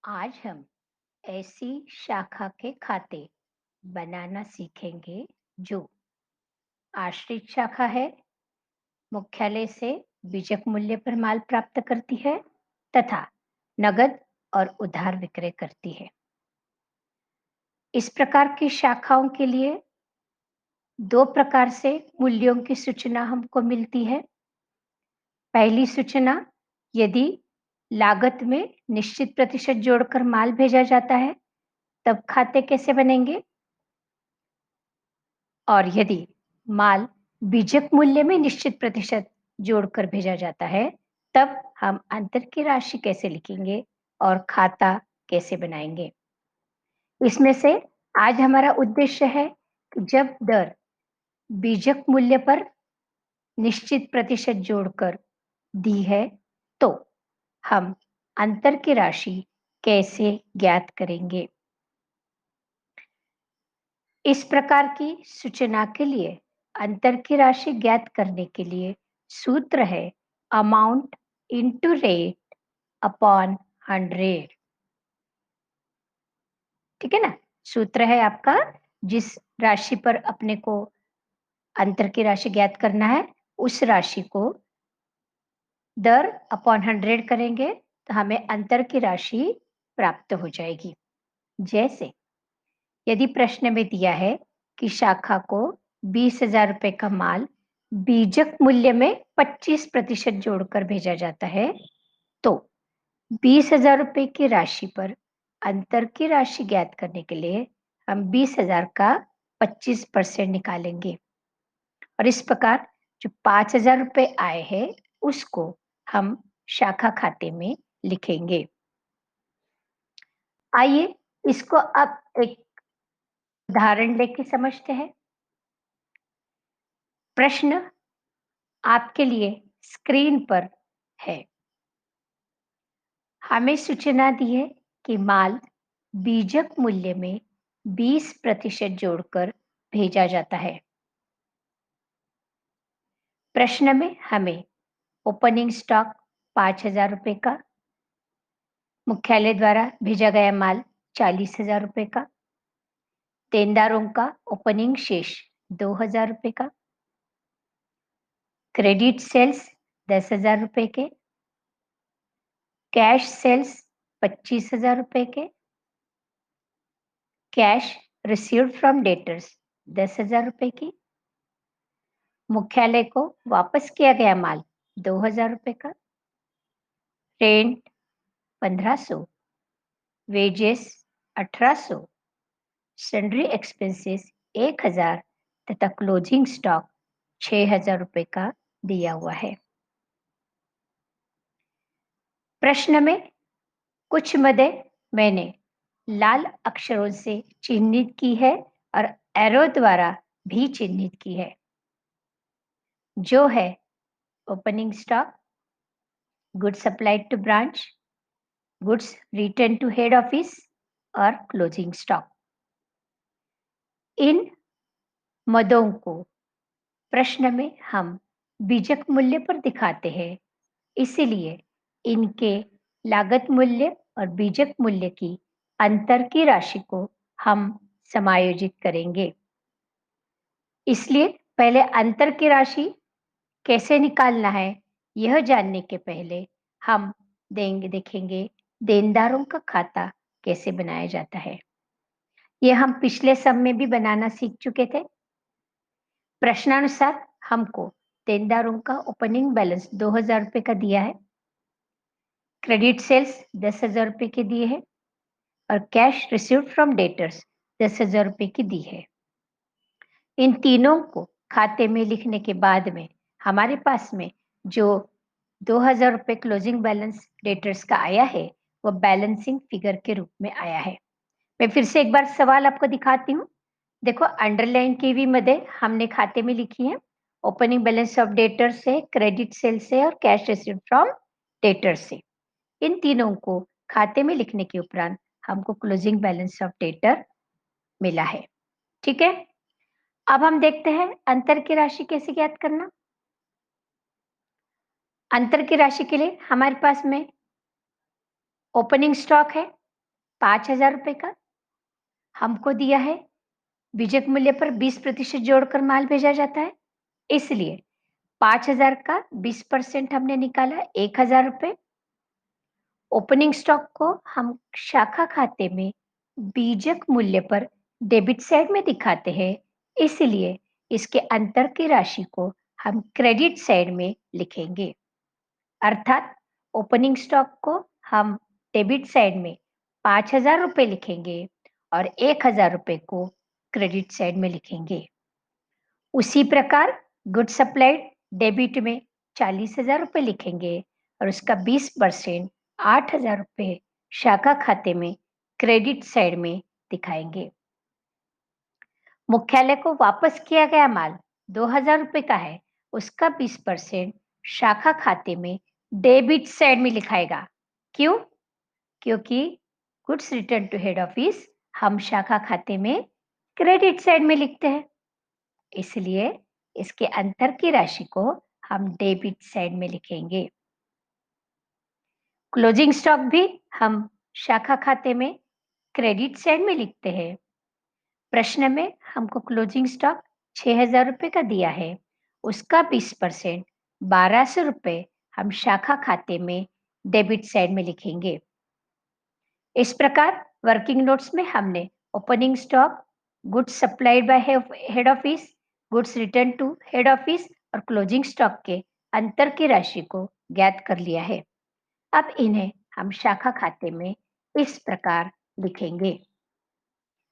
आज हम ऐसी शाखा के खाते बनाना सीखेंगे जो आश्रित शाखा है, मुख्यालय से बीजक मूल्य पर माल प्राप्त करती है तथा नगद और उधार विक्रय करती है। इस प्रकार की शाखाओं के लिए दो प्रकार से मूल्यों की सूचना हमको मिलती है। पहली सूचना, यदि लागत में निश्चित प्रतिशत जोड़कर माल भेजा जाता है, तब खाते कैसे बनेंगे? और यदि माल बीजक मूल्य में निश्चित प्रतिशत जोड़कर भेजा जाता है, तब हम अंतर की राशि कैसे लिखेंगे और खाता कैसे बनाएंगे? इसमें से आज हमारा उद्देश्य है कि जब दर बीजक मूल्य पर निश्चित प्रतिशत जोड़कर दी है, तो हम अंतर की राशि कैसे ज्ञात करेंगे? इस प्रकार की सूचना के लिए अंतर की राशि ज्ञात करने के लिए सूत्र है अमाउंट इंटू रेट अपॉन 100। ठीक है ना? सूत्र है आपका, जिस राशि पर अपने को अंतर की राशि ज्ञात करना है, उस राशि को दर अपॉन 100 करेंगे तो हमें अंतर की राशि प्राप्त हो जाएगी। जैसे यदि प्रश्न में दिया है कि शाखा को 20,000 रुपए का माल बीजक मूल्य में 25% जोड़कर भेजा जाता है, तो 20,000 रुपए की राशि पर अंतर की राशि ज्ञात करने के लिए हम 20,000 का 25% निकालेंगे और इस प्रकार जो 5,000 रुपए आए हैं, उसको हम शाखा खाते में लिखेंगे। आइए इसको अब एक उदाहरण लेके समझते हैं। प्रश्न आपके लिए स्क्रीन पर है। हमें सूचना दी है कि माल बीजक मूल्य में 20% जोड़कर भेजा जाता है। प्रश्न में हमें ओपनिंग स्टॉक 5,000 रुपए का, मुख्यालय द्वारा भेजा गया माल 40,000 रुपए का, देनदारों का ओपनिंग शेष 2,000 रुपए का, क्रेडिट सेल्स 10,000 रुपए के, कैश सेल्स 25,000 रुपए के, कैश रिसीव्ड फ्रॉम डेटर्स 10,000 रुपए की, मुख्यालय को वापस किया गया माल 2,000 रुपए का, रेंट 1,500, वेजेस 1,800, सन्ड्री एक्सपेंसेस 1,000 तथा क्लोजिंग स्टॉक 6,000 रुपए का दिया हुआ है। प्रश्न में कुछ मदें मैंने लाल अक्षरों से चिह्नित की है और एरो द्वारा भी चिह्नित की है, जो है opening stock, goods supplied to branch, goods return to head office और क्लोजिंग स्टॉक। इन मदों को प्रश्न में हम बीजक मूल्य पर दिखाते हैं, इसीलिए इनके लागत मूल्य और बीजक मूल्य की अंतर की राशि को हम समायोजित करेंगे। इसलिए पहले अंतर की राशि कैसे निकालना है, यह जानने के पहले हम देखेंगे देनदारों का खाता कैसे बनाया जाता है। यह हम पिछले सम में भी बनाना सीख चुके थे। प्रश्नानुसार हमको देनदारों का ओपनिंग बैलेंस 2,000 रुपए का दिया है, क्रेडिट सेल्स 10,000 रुपए के दिए हैं और कैश रिसीव्ड फ्रॉम डेटर्स 10,000 रुपए की दी है। इन तीनों को खाते में लिखने के बाद में हमारे पास में जो 2,000 रुपए क्लोजिंग बैलेंस डेटर्स का आया है, वो बैलेंसिंग फिगर के रूप में आया है। मैं फिर से एक बार सवाल आपको दिखाती हूँ। देखो, अंडरलाइन की हुई मदें हमने खाते में लिखी है। ओपनिंग बैलेंस ऑफ डेटर से, क्रेडिट सेल से और कैश रिसीव्ड फ्रॉम डेटर से। इन तीनों को खाते में लिखने के उपरांत हमको क्लोजिंग बैलेंस ऑफ डेटर मिला है। ठीक है? अब हम देखते हैं अंतर की राशि कैसे ज्ञात करना। अंतर की राशि के लिए हमारे पास में ओपनिंग स्टॉक है 5,000 का हमको दिया है, बीजक मूल्य पर 20% जोड़कर माल भेजा जाता है, इसलिए 5,000 का 20% हमने निकाला, 1,000। ओपनिंग स्टॉक को हम शाखा खाते में बीजक मूल्य पर डेबिट साइड में दिखाते हैं, इसलिए इसके अंतर की राशि को हम क्रेडिट साइड में लिखेंगे। अर्थात ओपनिंग स्टॉक को हम डेबिट साइड में 5,000 लिखेंगे और 1,000 को क्रेडिट साइड में लिखेंगे। उसी प्रकार गुड सप्लाइड डेबिट में 40,000 लिखेंगे और उसका 20% 8,000 शाखा खाते में क्रेडिट साइड में दिखाएंगे। मुख्यालय को वापस किया गया माल 2,000 का है, उसका 20% शाखा खाते में डेबिट साइड में लिखाएगा। क्यों? क्योंकि goods return to head office हम शाखा खाते में क्रेडिट साइड में लिखते हैं, इसलिए इसके अंतर की राशि को हम डेबिट साइड में लिखेंगे। क्लोजिंग स्टॉक भी हम शाखा खाते में क्रेडिट साइड में लिखते हैं। प्रश्न में हमको क्लोजिंग स्टॉक 6,000 का दिया है, उसका 20% 1,200 हम शाखा खाते में डेबिट साइड में लिखेंगे। इस प्रकार वर्किंग नोट्स में हमने opening stock, goods supplied by head office, goods return to head office और क्लोजिंग स्टॉक के अंतर की राशि को ज्ञात कर लिया है। अब इन्हें हम शाखा खाते में इस प्रकार लिखेंगे।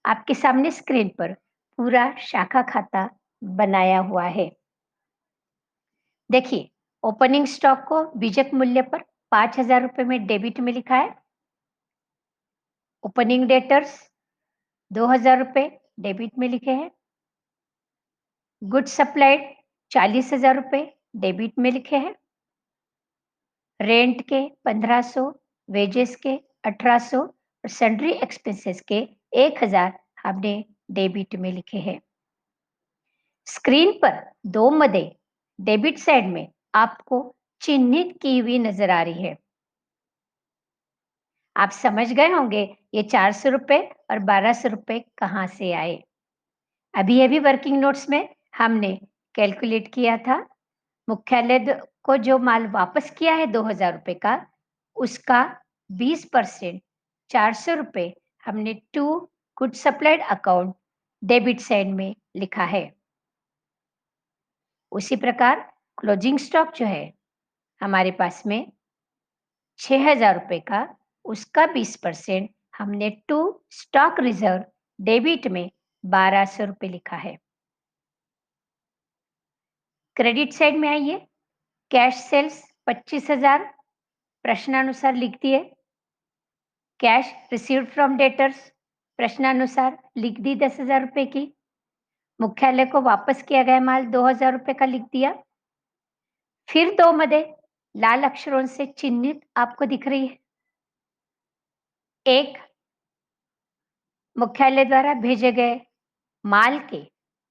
आपके सामने स्क्रीन पर पूरा शाखा खाता बनाया हुआ है। देखिए, ओपनिंग स्टॉक को बीजक मूल्य पर 5,000 में डेबिट में लिखा है। ओपनिंग डेटर्स 2,000 डेबिट में लिखे हैं। गुड्स सप्लाइड 40,000 डेबिट में लिखे हैं। रेंट के 1,500, वेजेस के 1,800 और सन्ड्री एक्सपेंसेस के 1,000 हमने डेबिट में लिखे हैं। स्क्रीन पर 2 मदें डेबिट साइड में आपको चिन्हित की हुई नजर आ रही है। आप समझ गए होंगे ये 400 रुपए और 1,200 रुपए कहाँ से आए। अभी अभी वर्किंग नोट्स में हमने कैलकुलेट किया था। मुख्यालय को जो माल वापस किया है 2,000 का, उसका 20% 400 हमने to good supplied account debit side में लिखा है। उसी प्रकार क्लोजिंग स्टॉक जो है हमारे पास में 6,000 का, उसका 20% हमने टू स्टॉक रिजर्व डेबिट में 1,200 लिखा है। क्रेडिट साइड में आइए, कैश सेल्स 25,000 प्रश्नानुसार लिख दिए। कैश रिसीव्ड फ्रॉम डेटर्स प्रश्नानुसार लिख दी 10,000 की। मुख्यालय को वापस किया गया माल 2,000 का लिख दिया। फिर 2 मदें लाल अक्षरों से चिन्हित आपको दिख रही है। एक मुख्यालय द्वारा भेजे गए माल के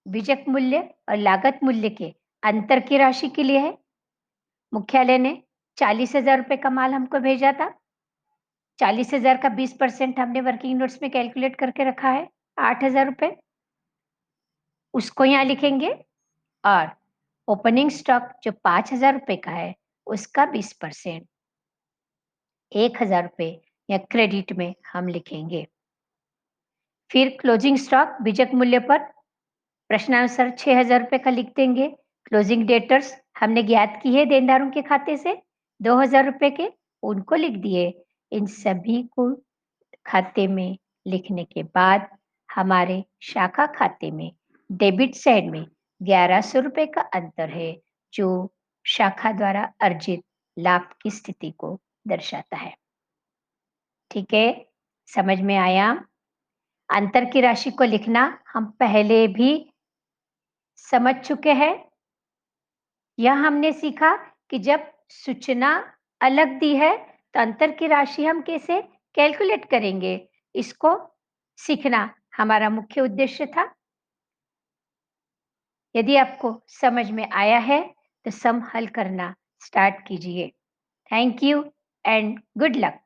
बीजक मूल्य और लागत मूल्य के अंतर की राशि के लिए है। मुख्यालय ने 40,000 का माल हमको भेजा था। 40,000 का 20% हमने वर्किंग नोट्स में कैलकुलेट करके रखा है, 8,000। उसको यहाँ लिखेंगे और ओपनिंग स्टॉक जो 5,000 का है, उसका 20% 1,000 या क्रेडिट में हम लिखेंगे। फिर क्लोजिंग स्टॉक बीजक मूल्य पर प्रश्नानुसार 6,000 का लिख देंगे। क्लोजिंग डेटर्स हमने ज्ञात की है देनदारों के खाते से 2,000 के, उनको लिख दिए। इन सभी को खाते में लिखने के बाद हमारे शाखा खाते में डेबिट साइड में 1,100 का अंतर है, जो शाखा द्वारा अर्जित लाभ की स्थिति को दर्शाता है। ठीक है, समझ में आया? अंतर की राशि को लिखना हम पहले भी समझ चुके हैं। यह हमने सीखा कि जब सूचना अलग दी है तो अंतर की राशि हम कैसे कैलकुलेट करेंगे, इसको सीखना हमारा मुख्य उद्देश्य था। यदि आपको समझ में आया है तो सम हल करना स्टार्ट कीजिए। Thank you and good luck.